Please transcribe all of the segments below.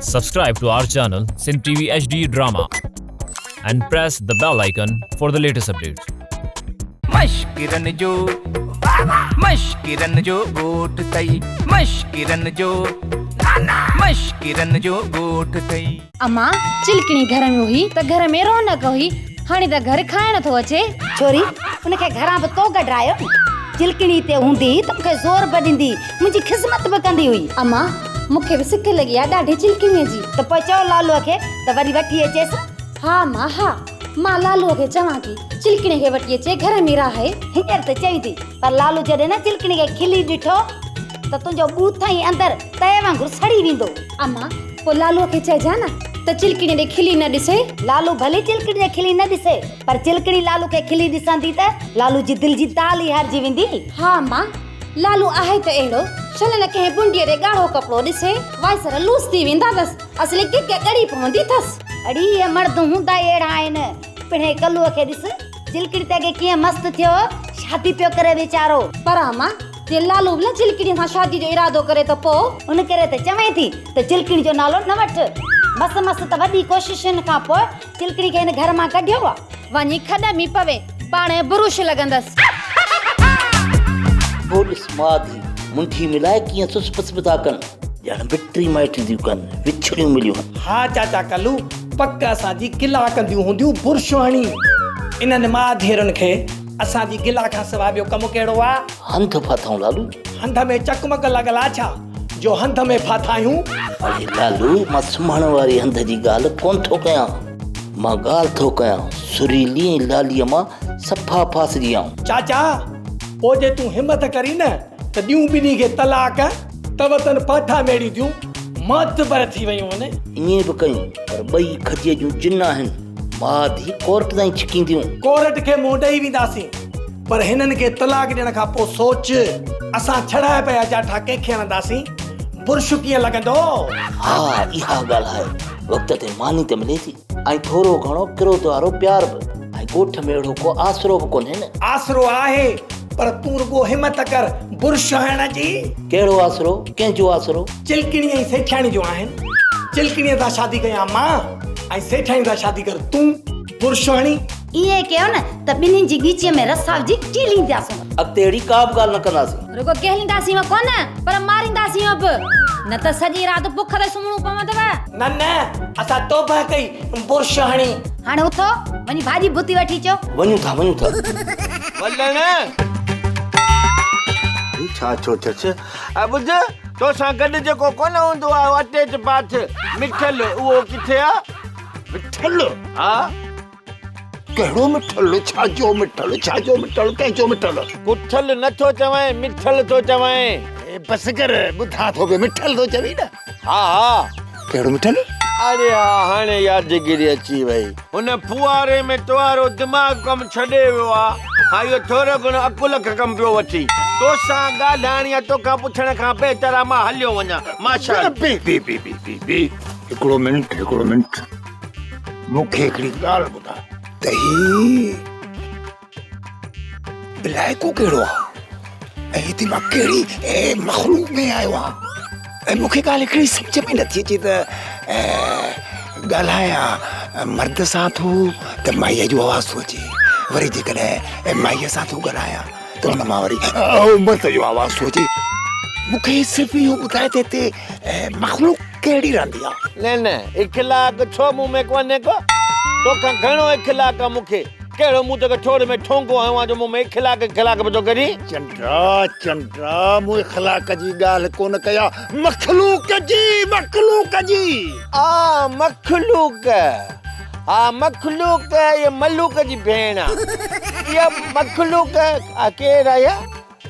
Subscribe to our channel Sin TV HD Drama and press the bell icon for the latest updates. मश्किरन जो गोट तई मश्किरन जो गोट तई अम्मा चिलकणी घर में हुई त घर में रौनक हुई हाणे त घर खाइण थो अचे छोरी उनखे घरां बि तो कढायो चिलकणी ते हूंदी त मूंखे ज़ोर बि ॾींदी मुंहिंजी ख़िदमत बि कंदी हुई अम्मा मूंखे बि सिक लॻी आहे ॾाढी चिलकणीअ जी त पोइ चओ लालूअ खे त वरी वठी अचेसि हा मां लालूअ खे चवां थी चिलकणी खे वठी अचे घर में रहे हींअर त चई थी पर लालू जॾहिं न चिलकणी खे खिली ॾिठो त तुंहिंजो बूथ ई अंदरि तए वांगुरु सड़ी वेंदो अम्मा पोइ लालूअ खे चइजां न त चिलकणी ॾे खिली न ॾिसे लालू भले चिलकणी ॾे खिली न ॾिसे पर चिलकणी लालू खे खिली ॾिसंदी त लालू जी दिलि जी ताल ई हारजी वेंदी हा मां लालू आहे त अहिड़ो छल न कंहिं बुंडीअ ॾे ॻाढ़ो कपिड़ो ॾिसे वाइसर लूस थी वेंदा अथसि असली किक ॻड़ी पवंदी अथसि अड़ी इहे मर्द हूंदा ई अहिड़ा आहिनि पिणे कल्लूअ खे ॾिस चिलकणी ते कीअं मस्तु थियो शादी पियो करे वीचारो पर अम्मा जे लालू न चिलकणी सां शादी जो इरादो करे त पोइ उन करे त चवां थी त चिलकणी जो नालो न वठ मस्त त वॾी कोशिशुनि खां पोइ चिलकणी खे हिन घर मां कढियो आहे वञी खॾ में पवे पाणे बुरुश लॻंदसि पुलिस माधी मुंठी मिलाए कीअं सुसपस था कनि ॼण बिटरी माइटियूं थियूं कनि विछड़ियूं मिलियूं हा चाचा कल्लू पक असांजी गिला कंदियूं हूंदियूं बुर्शवाणी इन्हनि माधेरनि खे असांजी गिला खां सवाइ ॿियो कमु कहिड़ो आहे हंध फाथऊं लालू हंध में चकमक लॻल आहे छा जो हंध में फाथायूं अरे लालू मां सुम्हण वारी हंध जी ॻाल्हि कोन थो कयां मां ॻाल्हि थो कयां सुरीली ऐं लालीअ मां सफ़ा फासजी आऊं चाचा पोइ जे तूं हिमत करी न त ॾियूं ॿिन्ही खे तलाक त वतन पाठा मेड़ी थियूं मातबर थी वियूं आहिनि ईअं बि कयूं पर ॿई खजीअ जूं जिन आहिनि माधी कोर्ट ताईं छिकींदियूं कोर्ट खे मुंहुं ॾेई वेंदासीं पर हिननि खे तलाक ॾियण खां पोइ सोच असां छड़ाए पिया जाठा कंहिंखे हणंदासीं बुर्श कीअं लॻंदो हा इहा ॻाल्हि आहे वक़्त ते मानी त मिले थी ऐं थोरो घणो किरोत वारो प्यार बि ऐं ॻोठ में अहिड़ो को आसरो बि कोन्हे न आसरो आहे पर तूं रुगो हिमत कर बुर्श हणण जी कहिड़ो आसरो कंहिंजो आसरो चिलकणी ऐं सेठाणी जो आहिनि चिलकणीअ सां शादी कयां मां ऐं सेठाणी सां शादी कर तूं बुर्श हणी ईअं कयो न त ॿिन्हिनि जी ॻीचीअ में रसा विझी चीलींदासीं अॻिते अहिड़ी का बि ॻाल्हि न कंदासीं रुगो कहलींदासीं कोन पर मारींदासीं बि न त सॼी राति बुख ते सुम्हणो पवंदव न असां तौबा कई बुर्श हणी हाणे उथो वञी भाॼी भुती वठी अचो वञूं था वलण छा छो चच ॿुध तोसां गॾु जेको कोन हूंदो आहे अटे च पाथ मिठल उहो किथे आहे मिठल हा कहिड़ो मिठल छाजो मिठल कंहिंजो मिठल कुठल नथो चवां मिठल थो चवां बस कर ॿुधां थो पियो मिठल थो चवी न हा कहिड़ो मिठल अरे हा हाणे यादगिरी अची वई हुन फुआरे में तुवारो दिमाग़ कमु छॾे वियो आहे हा इहो थोरो घणो अकुल कमु पियो वठी तोसां ॻाल्हाइण या तोखां पुछण खां बहितर आहे मां हलियो वञा माशा हिकिड़ो मिंट मूंखे हिकिड़ी ॻाल्हि ॿुधा त ही बिलाइको कहिड़ो आहे ऐं हिते मां कहिड़ी मखलूक में आयो आहे ऐं मूंखे ॻाल्हि हिकिड़ी सम्झ में नथी अचे त ॻाल्हायां मर्द सां थो त माईअ जो आवाज़ थो अचे वरी जेकॾहिं माईअ सां थो ॻाल्हायां त हुन मां वरी मर्द जो आवाज़ थो अचे मूंखे सिर्फ़ु इहो ॿुधाए त हिते मखलूक कहिड़ी रहंदी आहे न इख़्लाक़ छो मुंहुं में कोन्हे को तोखां घणो इख़्लाक़ आहे मूंखे कहिड़ो मूं तोखे ठोर में ठोंको आयो आहे जो मुंहुं में इख़्लाक़ बि थो करी चंड्रा मूं इख़्लाक़ जी ॻाल्हि कोन कया मखलूक जी मखलूक ये मलूक जी भेण आहे इहा मखलूक केरु आहे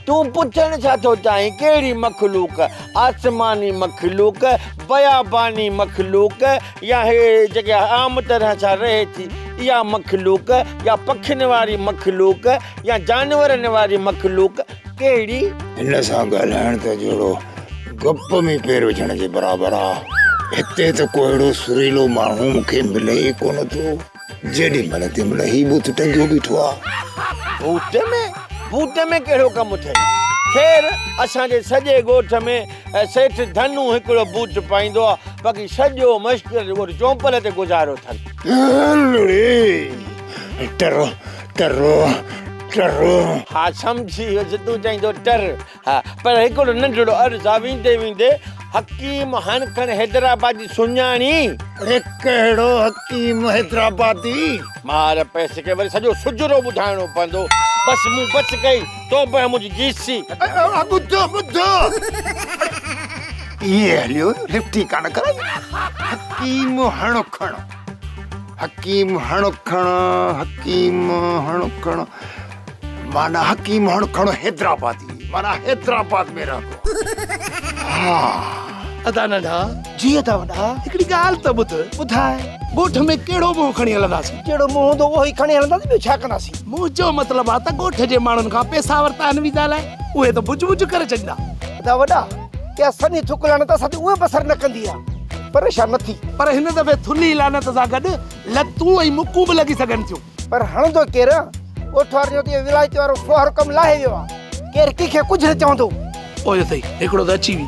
तूं पुछण छा थो चाहीं कहिड़ी मखलूक आसमानी मखलूक बयाबानी मखलूक या हे जेके आम तरह सां रहे थी इहा मखलूक या पखियुनि वारी मखलूक या जानवरनि वारी मखलूक कहिड़ी हिन सां ॻाल्हाइण त जहिड़ो गप में पेर विझण जे बराबरि आहे हिते त को अहिड़ो सुरीलो माण्हू मूंखे मिले ई कोन थो जेॾी महिल तंहिं महिल ही बूथ टंगियो बीठो आहे बूट में कहिड़ो कमु थिए ख़ैर असांजे सॼे ॻोठ में सेठ धनु हिकिड़ो बूट पाईंदो आहे बाक़ी सॼो मश्किल चौंपल ते गुज़ारो अथनि। टरो टरो टरो हा सम्झी वियुसि तूं चईंदो टर। हा पर हिकिड़ो नंढड़ो अर्ज़ु आहे वेंदे वेंदे हकीम हनखण हैदराबादी सुञाणी। अरे कहिड़ो हकीम हैदराबादी? मार पैसे खे वरी सॼो सुजरो ॿुधाइणो पवंदो। बसि मूं बसि कई तो बि मुंहिंजी जीसी। ॿुधो ॿुधो ये हलियो लिफ्टी कान कराई। हकीम हणखण हकीम हणखण हकीम हणखण माना हकीम हणखण हैदराबादी माना हैदराबाद में रहंदो। हाँ अदा नंढा जी अदा वॾा हिकिड़ी ॻाल्हि त ॿुध ॿुधाए ॻोठ में कहिड़ो मुंहुं खणी हलंदासीं? जहिड़ो मुंहुं हूंदो उहो ई खणी हलंदासीं, ॿियो छा कंदासीं? मुंहुं जो मतिलबु आहे त ॻोठ जे माण्हुनि खां पैसा वरिता आहिनि वीज़ा लाइ, उहे त बुझ बुझ करे छॾींदा। अदा वॾा क्या सनी थुक लानत असां उहे बसर न कंदी आहे, परेशान नथी। पर हिन दफ़े थुली लानत सां गॾु लतूं ऐं मुकूं बि लॻी सघनि थियूं। पर हणंदो केरु? ॻोठ वारे जो त विलायती वारो फुहार कमु लाहे वियो आहे, केरु कंहिंखे कुझु न चवंदो। ओए सही हिकिड़ो त अची वई।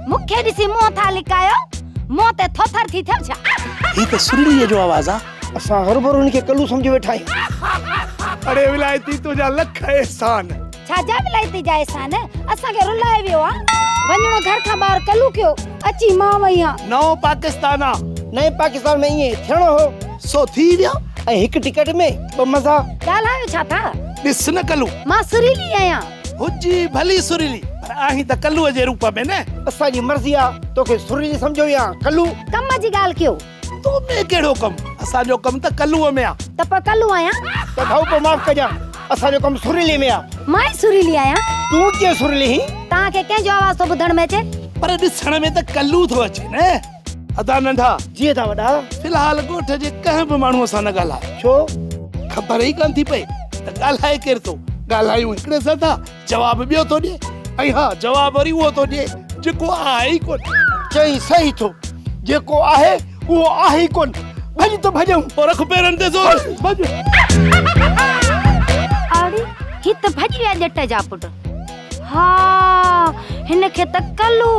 मूंखे ॾिसी मुंहुं था लिकायो, मुंहुं ते थोथर थी थियो छा? ही त सुरलीअ जो आवाज़ आहे। असां हर भर उनखे कल्लू सम्झी वेठा आहियूं। अरे विलायती तुंहिंजा लख एहसान। छाजा विलायती जा एहसान? असांखे रुलाए वियो आहे, वञणो घर खां ॿाहिरि कल्लू कयो, अची मां वई आहियां। नओं पाकिस्तान आहे, नए पाकिस्तान में ईअं थियणो हो, सो थी वियो। ऐं हिकु टिकट में ॿ मज़ा। ॻाल्हायो छा था? ॾिस न कल्लू, मां सुरीली आहियां। हुजी भली सुरीली पर आहीं त कल्लूअ जे रूप में न। असांजी मर्ज़ी आहे, तोखे सुरीली सम्झो या कल्लू? कम जी ॻाल्हि कयो। तो में कहिड़ो कमु? असांजो कमु त कल्लूअ में आहे। त पोइ कल्लू आहियां? त भाऊ पोइ माफ़ कजां, असांजो कमु सुरीली में आहे। मां ई सुरीली आहियां। तूं कीअं सुरीली ही? तव्हांखे कंहिंजो आवाज़ थो ॿुधण में अचे? पर ॾिसण में त कल्लू थो अचे न। अदा नंढा जीअं था वॾा। फिलहाल ॻोठ जे कंहिं बि माण्हूअ सां न ॻाल्हाए। छो? ख़बर ई कान थी पए त ॻाल्हाए केरु थो। ॻाल्हायूं हिकिड़े सां था, जवाब ॿियो थो ॾिए, ऐं हा जवाब वरी उहो थो ॾिए जेको आहे ई कोन। चई सही थो, जेको आहे उहो आहे ई कोन। भॼ तो भॼूं। और रख पेरनि ते ज़ोर, भॼ। अरे ही त भॼी विया ॼट जा पुट। हा हिनखे त कल्लू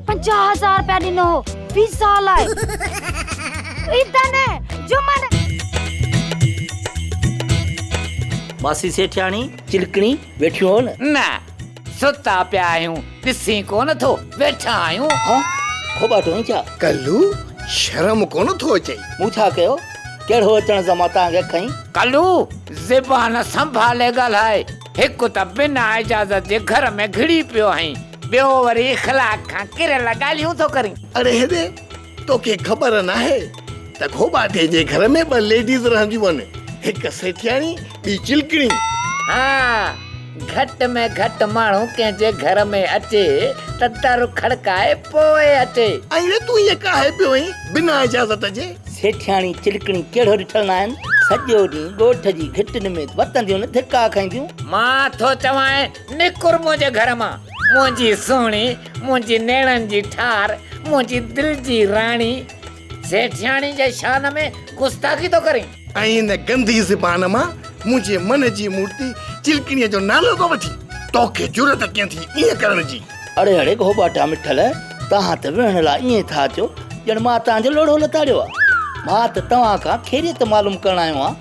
50,000 रुपया ॾिनो वीज़ा लाइ। इतने जुमन मासी सेठियाणी चिलकणी वेठियूं हो न? सुता पिया आहियूं, ॾिसी कोन थो वेठा आहियूं। हाँ खोबाटो ही छा? कल्लू शर्म कोन थो अचे? मूं छा कयो? कहिड़ो अचण सां मां तव्हांखे खईं? कल्लू ज़बान संभाले ॻाल्हाए। हिकु त बिना इजाज़त जे घर में घिड़ी पियो आहीं, ॿियो वरी इख़लाक़ खां किरल ॻाल्हियूं थो करीं। अरे हेॾे तोखे ख़बर न आहे त खोबाटे जे घर में ॿ लेडीज़ रहंदियूं आहिनि, हिकु सेठियाणी ॿी चिलकणी। हाँ घटि में घटि माण्हू कंहिंजे घर में अचे त दर खड़काए पोइ अचे। ऐं तूं ईअं काहे पियो आहीं बिना इजाज़त जे? सेठियाणी चिलकणी कहिड़ो ॾिठल न आहिनि? सॼो ॾींहुं ॻोठ जी घिटिन में वतंदियूं न, धिका खाईंदियूं। मां थो चवां निकुर मुंहिंजे घर मां। मुंहिंजी सुहिणी, मुंहिंजी नेणनि जी ठार, मुंहिंजी दिलि जी राणी सेठियाणी जे शान में गुस्ताखी थो करीं। ऐं इन गंदी ज़बान मां मुंहिंजे मन जी मूर्ति चिलकणीअ जो नालो थो वठी। तोखे जुरत कीअं थी ईअं करण जी? अड़े अड़े घोबाटा मिठल, तव्हां त विहण लाइ ईअं था अचो ॼण मां तव्हांजो लोढ़ो लताड़ियो आहे। मां त तव्हां खां ख़ैरियत मालूम करण आयो आहियां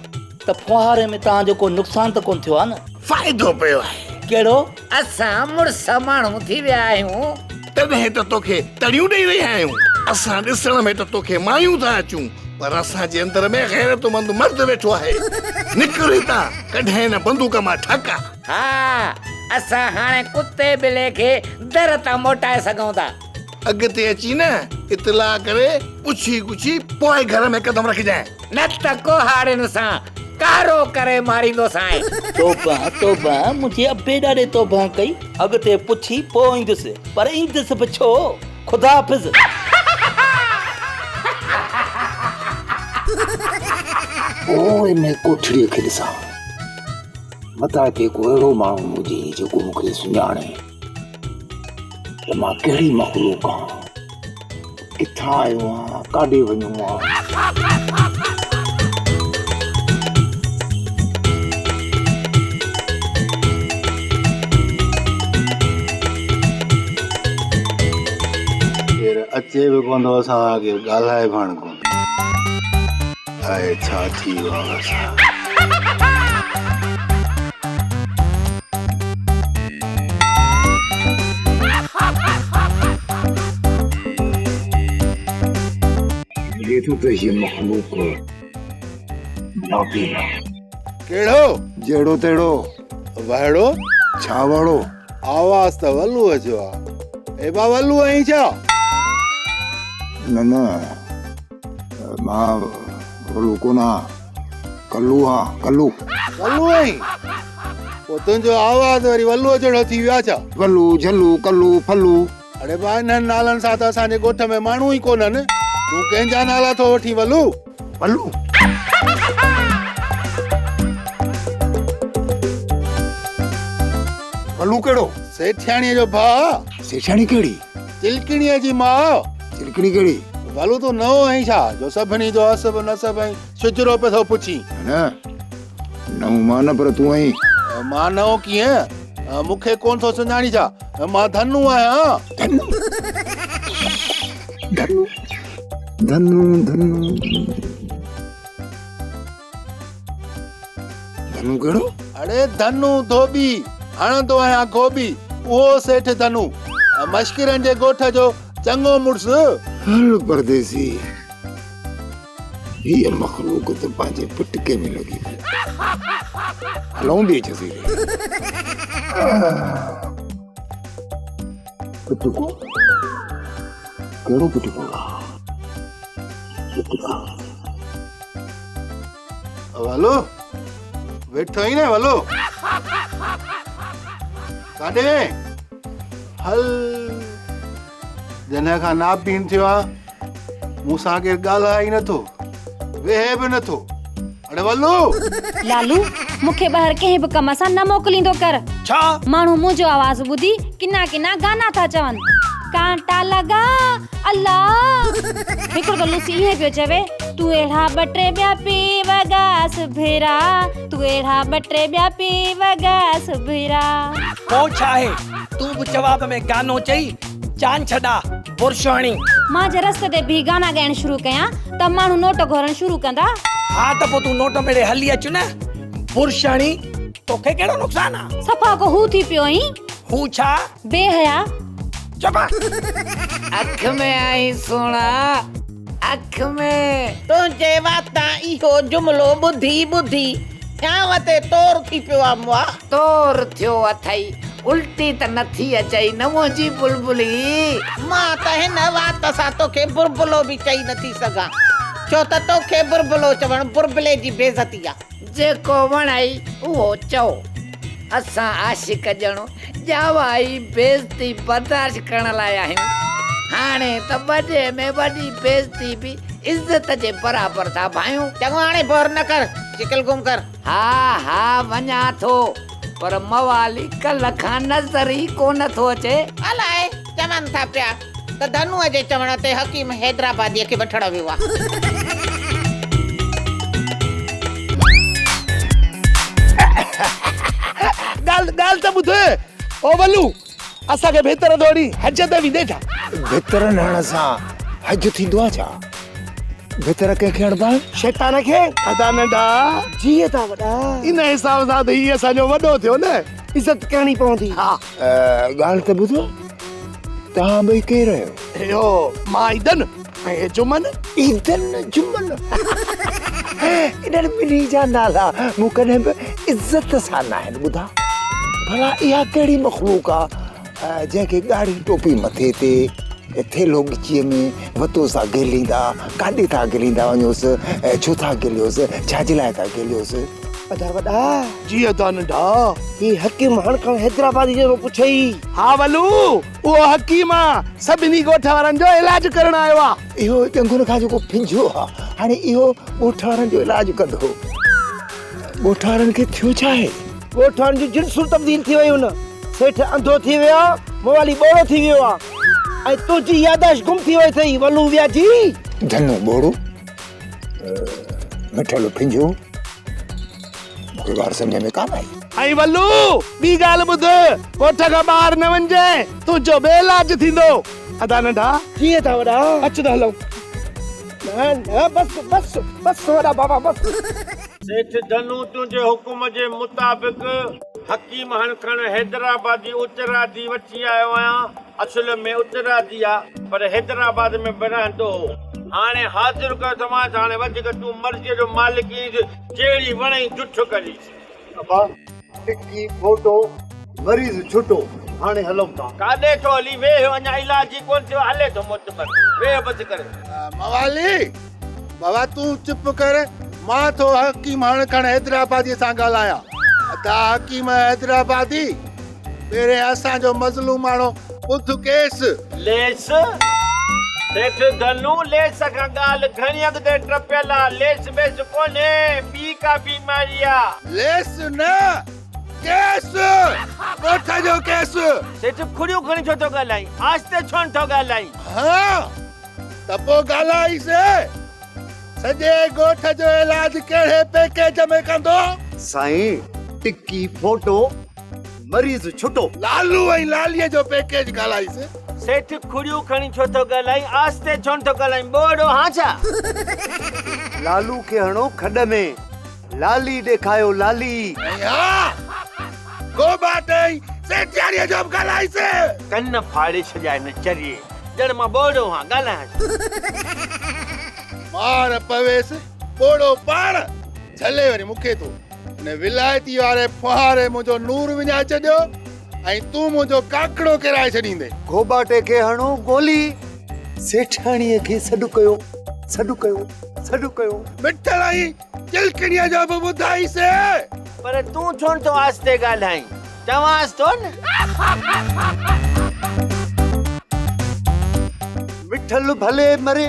त फुहारे में तव्हांजो को नुक़सान त कोन थियो आहे न? फ़ाइदो पियो आहे। कहिड़ो? असां मुड़ुस माण्हू थी विया आहियूं, तॾहिं त तोखे तड़ियूं ॾेई रहिया आहियूं। असां ॾिसण में त तोखे मायूं था अचूं, पर असांजे अंदर में गैरतमंद मर्द वेठो आहे। निकिरी था कॾहिं न बंदूक मां ठाका। हा असां हाणे कुते बिले खे दर तां मोटाए सघूं था। अॻिते अची न इतला करे पुछी गुछी पोइ घर में कदम रखजांइ, न त कोहाड़ियुनि सां कारो करे मारींदोसांइ। तोबा तोबा, मुंहिंजे अबे ॾाढे तोबा कई। अॻिते पुछी पोइ ईंदुसि, पर ईंदुसि बि छो? ख़ुदा हाफ़िज़। ओए मैं कोठड़ीअ खे ॾिसां, मता के को अहिड़ो माण्हू हुजे जेको मूंखे सुञाणे त मां कहिड़ी मख़लूक आहियां, किथां आयो आहियां, काॾे वञो आहियां। अचे बि कोन थो असांखे ॻाल्हाए पाण कोन आहे छा थी वियो आहे असां ये तो ये मखलूक नाबीना कहिड़ो जहिड़ो तहिड़ो वाइड़ो छा वाड़ो आवाज़ त वल्लूअ जो आहे ए बा वल्लू आहीं छा न न मां वलू कोन कल्लू हा कल्लू वल्लू आहीं पोइ तुंहिंजो आवाज़ वरी वल्लूअ जहिड़ो थी वियो आहे छा वलू झलू कल्लू फलू अरे बा इन्हनि नालनि सां त असांजे ॻोठ में माण्हू ई कोन्हनि तूं कंहिंजा नाला थो वठी वल्लू वलू वलू कहिड़ो सेठियाणीअ जो भाउ सेठाणी कहिड़ी चिलकिणीअ जी माउ चिलकड़ी कहिड़ी वल्लू तूं नओं आहीं छा जो सभिनी जो असब नसब ऐं सुजरो पियो थो पुछी न नऊं मां न पर तूं आहीं मां नओं कीअं मूंखे कोन थो सुञाणी छा मां धनु आहियां धनु धनु धनु धनु धनु कहिड़ो अरे धनु धोबी हणंदो आहियां गोबी उहो सेठ धनु मश्किरनि जे ॻोठ जो चङो मुड़ुसु हर परदेसी ये मखलूक तो पंहिंजे पुटके में लगी हलूं बि अचसी पुटको कहिड़ो पुटको वलो वेठो ई न वलो काॾे हल जॾहिं खां नापीन थियो आहे मूंसां केरु ॻाल्हाए ई नथो वेहे बि नथो अरे वल्लू लालू मूंखे ॿाहिरि कंहिं बि कम सां न मोकिलींदो कर छा माण्हू मुंहिंजो आवाज़ ॿुधी किना किना गाना था चवनि कांटा लगा अल्लाह हिकिड़ो त लूसी ईअं पियो चवे तूं अहिड़ा ॿ टे ॿिया पी वगास भेरा तूं अहिड़ा ॿ टे ॿिया पी वगास भेरा पोइ छा आहे तूं बि जवाब में गानो चई जान छॾा बुरशाणी मां जे रस्ते ते भी गाना ॻाइण शुरू कयां त माण्हू नोट घोरण शुरू कंदा हा त पोइ तूं नोट मेड़े हली अच न बुरशाणी तोखे कहिड़ो नुक़सान आहे सफ़ा को हू थी पियो ई हू छा बेहया चुप अख में आई सोना अख में तुंहिंजे वाता इहो जुमिलो ॿुधी ॿुधी ॼाव ते तोर थी पियो आहे मुआ तोर थियो अथई उल्टी त नथी अचई न मुंहिंजी बुलबुली मां त हिन वात सां तोखे बुलबुलो बि चई नथी सघां छो त तोखे बुलबुलो चवण बुलबुले जी बेइज़ती आहे जेको वणई उहो चओ असां आशिक ॼणो जावाई बेइज़ती बर्दाश्त करण लाइ आहियूं हाणे त वॾे में वॾी बेइज़ती बि इज़त जे बराबर था भायूं चङो हाणे बोर न कर शिकल गुम कर हा हा वञा थो पर मवाली कल्ह खां नज़र ई कोन थो अचे अलाए चवनि था पिया त धनुअ जे चवण ते हकीम हैदराबादीअ खे वठण वियो आहे ॻाल्हि त ॿुध ओ वल्लू असांखे भितर दौड़ी हज ते वेंदे छा भितर हणण सां हज थींदो आहे छा भितर कंहिंखे हणबा शैतान खे अदा नंढा जीअं था वॾा इन हिसाब सां त हीअ असांजो वॾो थियो न इज़त करणी पवंदी हा ॻाल्हि त ॿुधो तव्हां ॿई केरु आहियो इहो मां ईदन ऐं जुमन ईदन जुमन इन्हनि ॿिन्ही जा नाला मूं कॾहिं बि इज़त सां न आहिनि ॿुधा भला इहा कहिड़ी मखलूक आहे जंहिंखे ॻाढ़ी टोपी मथे ते थेलो ॻिचीअ में वतो सां ॻेलींदा काॾे था ॻेलींदा वञोसि छो था ॻेलियोसि छाजे लाइ था ॻेलियोसि अदा वॾा जीअं त नंढा ही हकीम हणकण हैदराबादी जो पुछई हा वलू उहो हकीम आहे सभिनी ॻोठ वारनि जो इलाज करण आयो आहे इहो चङुनि खां जेको फिंजो आहे हाणे इहो ॻोठ वारनि जो इलाज कंदो ॻोठ वारनि खे थियो छा आहे ॻोठ वारनि जूं जिन्सूं तब्दील थी वियूं न सेठ अंधो थी वियो आहे मोवाली ॿोड़ो थी वियो आहे ऐं तुंहिंजी यादाश्त गुम थी वई अथई वलू विया जी धनु ॿोड़ो मिठल फिंजो मूंखे ॻाल्हि सम्झ में कान आई ऐं वल्लू ॿी ॻाल्हि ॿुध ॻोठ खां ॿाहिरि न वञिजे तुंहिंजो बेइलाज थींदो अदा नंढा कीअं था वॾा अच त हलूं न बस बस बस वॾा बाबा बस सेठ धनु तुंहिंजे हुकुम जे मुताबिक़ हकीम हणखण हैदराबादी उत्तरादी वठी आयो आहियां असुल में उत्तरादी आहे पर हैदराबाद में रहंदो हो हाणे हाज़िर कर समाज हाणे वधीक तूं मर्ज़ीअ जो मालिक जहिड़ी वणे जुठ करीस अबा टिक्की फोटो मरीज़ छुटो हाणे हलूं था काॾे थो हली वेह अञा इलाज ई कोन थियो हले थो मुतबर वेह बच करे मवाली बाबा तूं चुप कर मां थो हकीम हणखण हैदराबादी सां ॻाल्हायां ता हकीम हैदराबादी पहिरें असांजो मज़लूम माण्हू ॿुध केस लेस सेठ धनु लेस खां ॻाल्हि घणी अॻिते टपियल आहे लेस बेस कोन्हे ॿी का बीमारी आहे लेस न केस ॻोठ जो केस सेठ खुड़ियूं खणी छो थो ॻाल्हाई आस्ते छो थो ॻाल्हाई हाँ त पोइ ॻाल्हाईसे सॼे ॻोठ जो इलाज कहिड़े पैकेज में कंदो साईं टिक्की फोटो मरीज़ छुटो लालू ऐं लालीअ जो पैकेज ॻाल्हाईसे सेठ खुड़ियूं खणी छो थो ॻाल्हाई आस्ते छो थो ॻाल्हाई बोड़ो हाँ छा लालू खे हणो खॾ में लाली ॾेखायो लाली ऐं हा गोबाटे सेठियारीअ जो बि ॻाल्हाईसे कन फाड़े छॾिया हिन चरिए ॼण मां बोड़ो हाँ ॻाल्हायां मार पवेस बोड़ो पाण झले वरी मूंखे तूं ने विलायती वारे फुहारे मुंहिंजो नूर विञाए छॾियो ऐं तूं मुंहिंजो काकड़ो किराए छॾींदे गोबाटे खे हणो गोली सेठाणीअ खे सॾु कयो सॾु कयो सॾु कयो मिठल ऐं चिलकड़ीअ जो बि ॿुधाईसे पर तूं छो थो आस्ते ॻाल्हाई चवांस थो न मिठल भले मरे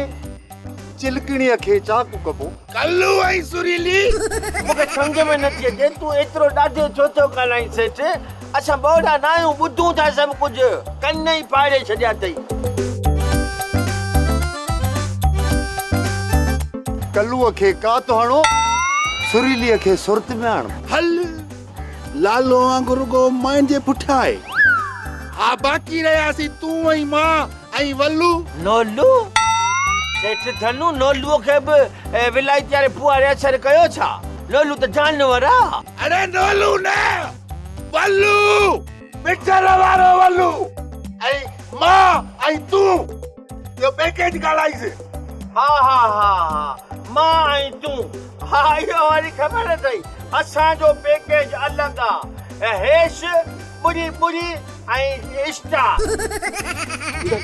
चिलकणीअ खे चाकू कबो कल्लू ऐं सुरीली मूंखे सम्झ में नथी अचे तूं एतिरो ॾाढो छो थो ॻाल्हाई सेठ असां बोड़ा न आहियूं ॿुधूं था सभु कुझु कन ई फाड़े छॾिया अथई कल्लूअ खे कात हणो सुरीलीअ खे सुरत में आणो हल लालो वांगुरु रुगो मुंहिंजे पुठियां आहे हा बाक़ी रहियासीं तूं ऐं मां ऐं वल्लू नोलू सेठ धनु नोलूअ खे बि विलायती वारे फुहारे असर कयो छा नोलू त जानवर आहे अरे नोलू न वल्लू मिठल वारो वल्लू ऐं मां ऐं तूं इहो पैकेज ॻाल्हाईसे हा हा हा हा मां ऐं तूं हा इहो वरी ख़बर अथई असांजो पैकेज अलॻि आहे हेश ॿुड़ी ॿुड़ी ऐं इष्टा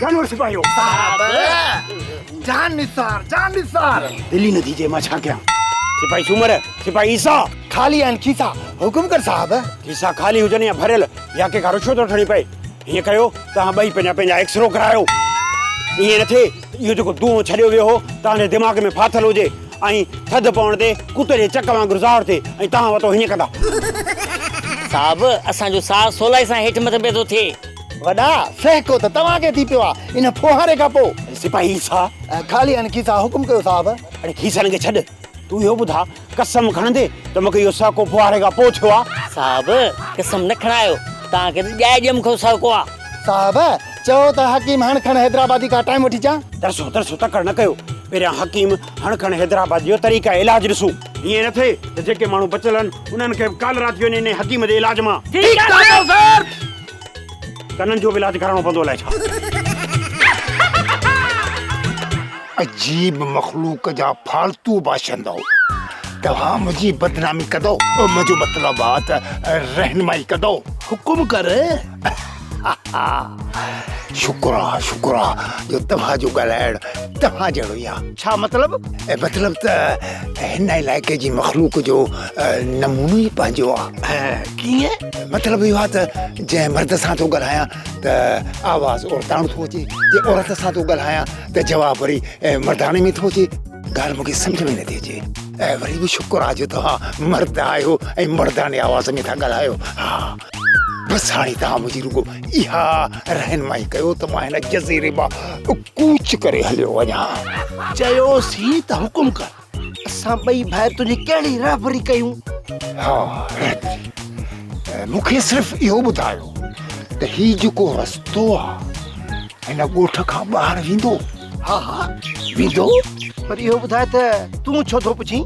जानवर सिपाहियो जान निसार दिल्ली नतीजे मां छा कयां सिपाही सूमर सिपाही ईसा खाली आहिनि खीसा हुकुम कर साहब खीसा खाली हुजनि या भरियल या के रुशवत वठणी पए हीअं कयो तव्हां ॿई पंहिंजा एक्सरो करायो ईअं न थिए इहो जेको दूंहों छॾियो वियो हो तव्हांजे दिमाग़ में फाथल हुजे ऐं थधि पवण ते कुते जे चक वांगुरु ज़ाहिर थिए ऐं तव्हां वतो हीअं कंदा साहब असांजो साह सोलाई सां हेठि मथे पियो थो थिए वॾा सहको त तव्हांखे थी पियो आहे इन फुहारे खां पोइ सिपाही ईसा खाली आहिनि खीसा हुकुम कयो साहब अरे खीसनि खे छॾ तूं इहो ॿुधा कसम खणंदे त मूंखे इहो साको फुहारे खां पोइ थियो आहे साहब कसम न खणायो तव्हांखे त ॼाए ॼम खां साको आहे साहब चओ त हकीम हणखण हैदराबादी खां टाइम वठी अचां तरसो तकड़ न कयो पहिरियां हकीम हणखण हैदराबाद जो तरीक़ा इलाज ॾिसूं ईअं न थिए त जेके माण्हू बचियल आहिनि उन्हनि खे कालरा थी वञे इन हकीम जे इलाज मां कननि जो बि इलाज कराइणो पवंदो अलाए छा अजीब मखलूक जा फालतू बाशिंदो तव्हां मुंहिंजी बदनामी कंदो मुंहिंजो मतिलबु आहे त रहनुमाई कंदो हुकुम कर शुक्र आहे जो तव्हांजो ॻाल्हाइण तव्हां जहिड़ो ई आहे छा मतिलब मतिलब त हिन इलाइक़े जी मखलूक जो नमूनो ई पंहिंजो आहे कीअं मतिलबु इहो आहे त जंहिं मर्द सां थो ॻाल्हायां त आवाज़ औरताणो थो अचे जे औरत सां थो ॻाल्हायां त जवाबु वरी मर्दाने में थो अचे ॻाल्हि मूंखे सम्झ में नथी अचे ऐं वरी बि शुक्र आहे जो तव्हां मर्द आहियो ऐं मर्दाने आवाज़ में था ॻाल्हायो हा बसि हाणे तव्हां मुंहिंजी रुगो इहा रहनुमाई कयो त मां हिन जज़ीरे मां कूच करे हलियो वञा चयोसीं त हुकुम कर असां ॿई भाइर तुंहिंजी कहिड़ी रहबरी कयूं हा रहबरी मूंखे सिर्फ़ु इहो ॿुधायो त हीउ जेको रस्तो आहे हिन ॻोठ खां ॿाहिरि वेंदो? हा हा वेंदो? पर इहो ॿुधाए त तूं छो थो पुछी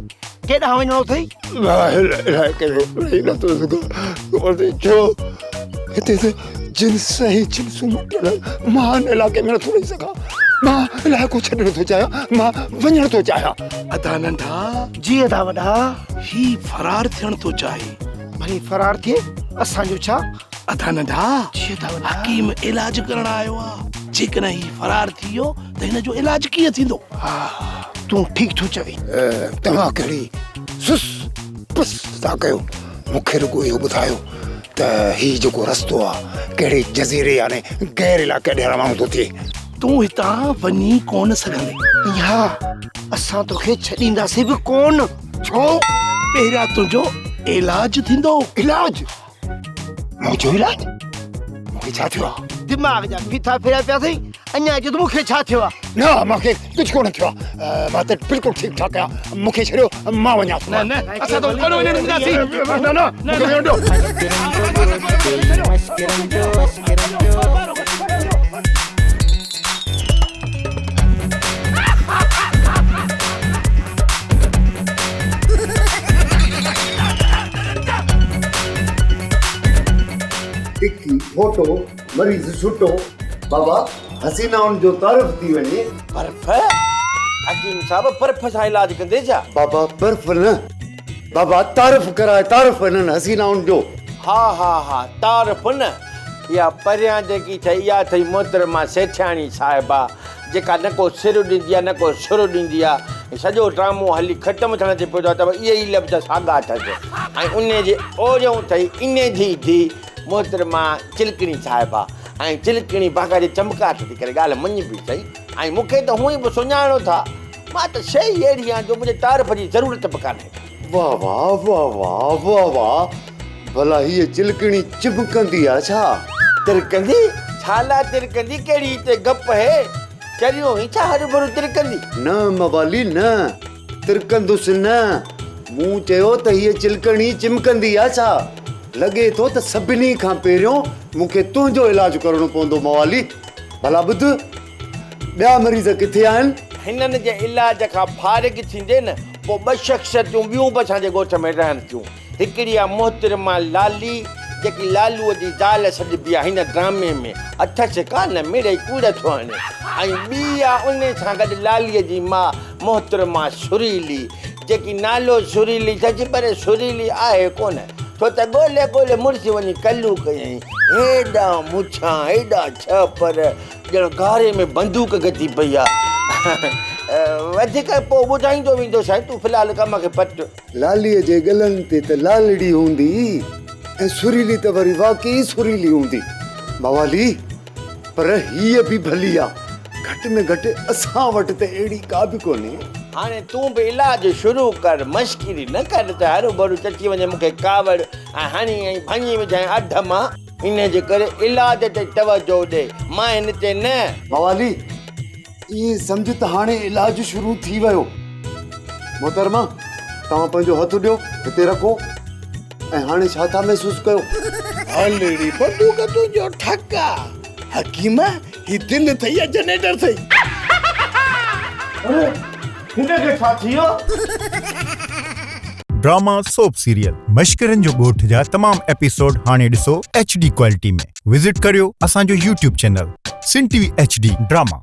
केॾांहुं वञिणो अथई? इलाही करे वेही नथो सघां छो हिते त जिन्स ई जिन्सूं मोटियल मां हिन इलाइक़े में नथो रही सघां। मां इलाइक़ो छॾणु थो चाहियां, मां वञणु थो चाहियां। अदा नंढा जी अदा वॾा। ही फरार थियण थो चाहे। भली फरार थिए, असांजो छा? अदा नंढा जी अदा वॾा। हकीम इलाज करण आयो आहे। जेकॾहिं ही फरार थी वियो त हिन जो इलाज कीअं थींदो? तूं ठीकु थो चवी। तव्हां कहिड़ी सुस पुस था कयो? मूंखे रुगो इहो ॿुधायो त हीउ जेको रस्तो आहे कहिड़े जज़ीरे याने गैर इलाइक़े ॾे रवानो थो थिए? तूं हितां वञी कोन सघंदे। या असां तोखे छॾींदासीं बि कोन। छो? पहिरियां तुंहिंजो इलाज थींदो। इलाज? मुंहिंजो इलाज? मूंखे छा थियो आहे? दिमाग़ जा फिथा फिरिया पिया अथई। अञा जो मूंखे छा थियो आहे? न मूंखे कुझु कोन थियो आहे। मां त बिल्कुलु ठीकु ठाक आहियां। मूंखे छॾियो, मां वञां थो। न असां तो कोन वञण ॾींदासीं। मूंखे वञण ॾियो। टिक्की फोटो मरीज़ छुटो बाबा हसीनाउनि जो तारीफ़ थी वञे। बर्फ? हकीम साहब बर्फ सां इलाज कंदे छा? बाबा बर्फ न बाबा तारीफ़ कराए, तारीफ़ हिननि हसीनाउनि जो। हा तारीफ़ न। इहा परियां जेकी ठही इहा अथई मोहतरमा सेठाणी साहिबा, जेका न को सिर ॾींदी आहे न को सुर ॾींदी आहे। सॼो ड्रामो हली ख़तमु थियण ते पियो आहे त इहे ई लफ़्ज़ साॻा अथसि। ऐं उन जे ओरियूं अथई इन जी धी मोहतरमा चिलकणी साहिबा। ऐं चिलकणी बाक़ाइदे चमकाट थी करे ॻाल्हि मञी पई सही। ऐं मूंखे त हूअं ई बि सुञाणो था। मां त शइ अहिड़ी आहे जो मुंहिंजे तारीफ़ जी ज़रूरत बि कान्हे। वाह वाह वाह वाह वाह वाह। भला हीअ चिलकणी चिमकंदी आहे छा? तिरकंदी? छाला तिरकंदी? कहिड़ी हिते गप है? चरियो ही छा हर भरू तिरकंदी? न मवाली न, तिरकंदुसि न। मूं चयो त हीअ चिलकणी चिमकंदी आहे छा? लॻे थो त सभिनी खां पहिरियों मूंखे तुंहिंजो इलाज करणो पवंदो मवाली। भला ॿुध, ॿिया मरीज़ किथे आहिनि? हिननि जे इलाज खां फारिग थींदे न पोइ ॿ शख़्सियतूं ॿियूं बि असांजे ॻोठ में रहनि थियूं। हिकिड़ी आहे मोहतरमा लाली, जेकी लालूअ जी ज़ाल सॾिबी आहे हिन ड्रामे में। अथसि कान मिड़ई कूड़ थो हणे। ऐं ॿी आहे उन सां गॾु लालीअ जी माउ मोहतरमा सुरीली, जेकी नालो सुरीली अथसि पर सुरीली आहे कोन। छो त ॻोल्हे ॻोल्हे मुड़ुसि वञी कल्लू कयईं। हेॾा मुछां हेॾा छपर, ॼण गारे में बंदूक गती पई आहे। वधीक पोइ ॿुधाईंदो वेंदो साईं। तूं फ़िलहालु कम खे पट। लालीअ जे गलनि ते त लालड़ी हूंदी ऐं सुरीली त वरी वाकई सुरीली हूंदी मवाली। पर हीअ बि भली आहे। घटि में घटि असां वटि त अहिड़ी का बि कोन्हे। हाणे तूं बि इलाज शुरू कर, मश्किरी न कर त हरू भरू चची वञे मूंखे कावड़ ऐं हणी ऐं भञी विझाए अध मां। इन जे करे इलाज ते तवजो ॾे, मां हिन ते न। मवाली ईअं सम्झ त हाणे इलाज शुरू थी वियो। मोहतरमा तव्हां पंहिंजो हथ ॾियो, हिते रखो। ऐं हाणे छा था महसूस कयो? ऑलरेडी बंदूक तुंहिंजो ठका। हकीम ही दिल अथई या जनरेटर अथई? अरे हिनखे छा थी वियो? ड्रामा सोप सीरियल मश्करनि जो ॻोठ जा तमाम एपिसोड हाणे ॾिसो HD क्वालिटी में। विज़िट करियो असांजो YouTube चैनल सिन TV HD ड्रामा।